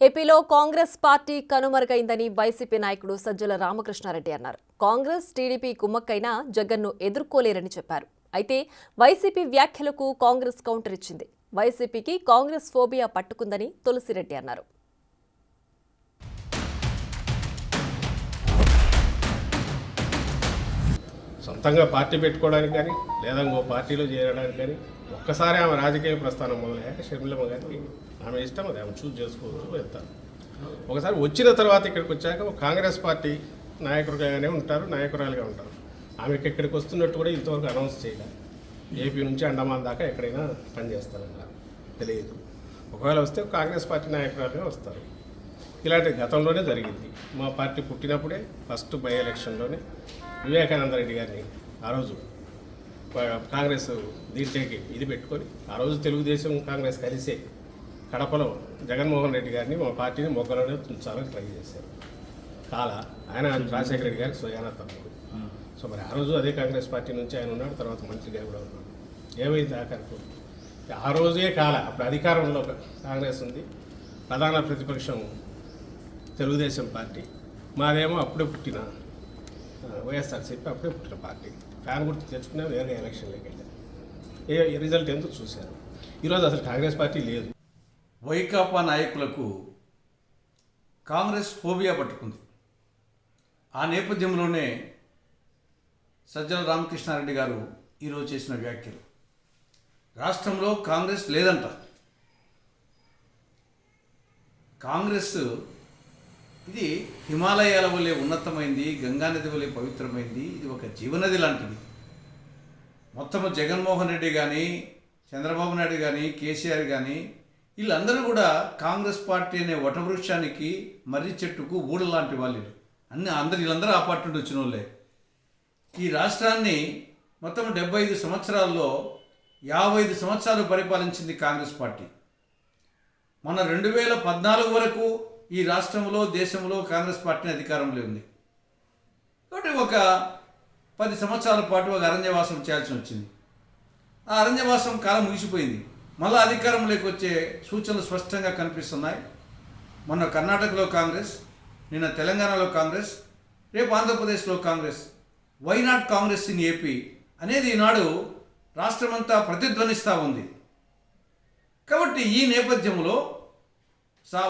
ఏపీలో Congress party కనుమరుగైందని YCP నాయకుడు సజ్జల రామకృష్ణారెడ్డి అన్నారు. కాంగ్రెస్ టీడీపీ కుమ్మక్కైనా జగన్ను ఎదుర్కోలేరని చెప్పారు. అయితే వైసీపీ వ్యాఖ్యలకు కాంగ్రెస్ కౌంటర్ ఇచ్చింది. వైసీపీకి కాంగ్రెస్ ఫోబియా పట్టుకుందని తులసిరెడ్డి అన్నారు. సొంతంగా పార్టీ పెట్టుకోవడానికి కానీ లేదా ఇంకో పార్టీలో చేరడానికి కానీ ఒక్కసారి ఆమె రాజకీయ ప్రస్థానం మొదలయ్యాక షర్మిలమ్మ గారికి ఆమె ఇష్టం, అది ఆమె చూజ్ చేసుకోవచ్చు, వెళ్తారు. ఒకసారి వచ్చిన తర్వాత ఇక్కడికి వచ్చాక కాంగ్రెస్ పార్టీ నాయకుడిగానే ఉంటారు, నాయకురాలుగా ఉంటారు. ఆమెకి ఇక్కడికి వస్తున్నట్టు కూడా ఇంతవరకు అనౌన్స్ చేయలేదు. ఏపీ నుంచి అండమాన్ దాకా ఎక్కడైనా పనిచేస్తారన్నారు, తెలియదు. ఒకవేళ వస్తే కాంగ్రెస్ పార్టీ నాయకురాలుగా వస్తారు. ఇలాంటి గతంలోనే జరిగింది. మా పార్టీ పుట్టినప్పుడే ఫస్ట్ బై ఎలక్షన్లోనే వివేకానంద రెడ్డి గారిని ఆ రోజు కాంగ్రెస్ దీంట్లోకి ఇది పెట్టుకొని ఆ రోజు తెలుగుదేశం కాంగ్రెస్ కలిసే కడపలో జగన్మోహన్ రెడ్డి గారిని మా పార్టీని మొగ్గలోనే ఉంచాలని ట్రై చేశారు. ఆయన రాజశేఖర రెడ్డి గారికి స్వయాన తమ్ముడు. సో మరి ఆ రోజు అదే కాంగ్రెస్ పార్టీ నుంచి ఆయన ఉన్నాడు, తర్వాత మంత్రిగా కూడా ఉన్నాడు. ఏమైంది ఆఖరికి ఆ రోజే అప్పుడు అధికారంలో కాంగ్రెస్ ఉంది, ప్రధాన ప్రతిపక్షం తెలుగుదేశం పార్టీ. మాదేమో అప్పుడే పుట్టిన వైఎస్ఆర్సీపీ, అప్పుడే పుట్టిన పార్టీ. ఫ్యాన్ గుర్తు తెచ్చుకునే వేరే ఎలక్షన్లోకి వెళ్ళారు. రిజల్ట్ ఎందుకు చూశారు. ఈరోజు అసలు కాంగ్రెస్ పార్టీ లేదు. వైకాపా నాయకులకు కాంగ్రెస్ ఫోబియా పట్టుకుంది. ఆ నేపథ్యంలోనే సజ్జల రామకృష్ణారెడ్డి గారు ఈరోజు చేసిన వ్యాఖ్యలు. రాష్ట్రంలో కాంగ్రెస్ లేదంట. కాంగ్రెస్ ఇది హిమాలయాల వలె ఉన్నతమైంది, గంగానది వలె పవిత్రమైంది, ఇది ఒక జీవనది లాంటిది. మొత్తము జగన్మోహన్ రెడ్డి కానీ, చంద్రబాబు నాయుడు కానీ, కేసీఆర్ కానీ వీళ్ళందరూ కూడా కాంగ్రెస్ పార్టీ అనే వటవృక్షానికి, మర్రి చెట్టుకు ఊడ లాంటి వాళ్ళు. వీళ్ళందరూ ఆ పార్టీ నుండి వచ్చిన వాళ్ళే. ఈ రాష్ట్రాన్ని మొత్తం 75 సంవత్సరాల్లో 55 సంవత్సరాలు పరిపాలించింది కాంగ్రెస్ పార్టీ. మన 2014 వరకు ఈ రాష్ట్రంలో, దేశంలో కాంగ్రెస్ పార్టీని అధికారంలో ఉంది. కాబట్టి ఒక 10 సంవత్సరాల పాటు ఒక అరణ్యవాసం చేయాల్సి వచ్చింది. ఆ అరణ్యవాసం కాలం ముగిసిపోయింది. మళ్ళీ అధికారంలోకి వచ్చే సూచనలు స్పష్టంగా కనిపిస్తున్నాయి. మొన్న కర్ణాటకలో కాంగ్రెస్, నిన్న తెలంగాణలో కాంగ్రెస్, రేపు ఆంధ్రప్రదేశ్లో Congress. Why not Congress in AP అనేది ఈనాడు రాష్ట్రమంతా ప్రతిధ్వనిస్తూ ఉంది. కాబట్టి ఈ నేపథ్యంలో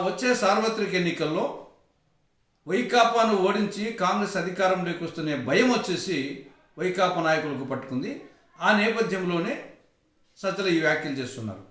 వచ్చే సార్వత్రిక ఎన్నికల్లో వైకాపాను ఓడించి కాంగ్రెస్ అధికారంలోకి వస్తున్న భయం వచ్చేసి వైకాపా నాయకులకు పట్టుకుంది. ఆ నేపథ్యంలోనే సజ్జల ఈ వ్యాఖ్యలు చేస్తున్నారు.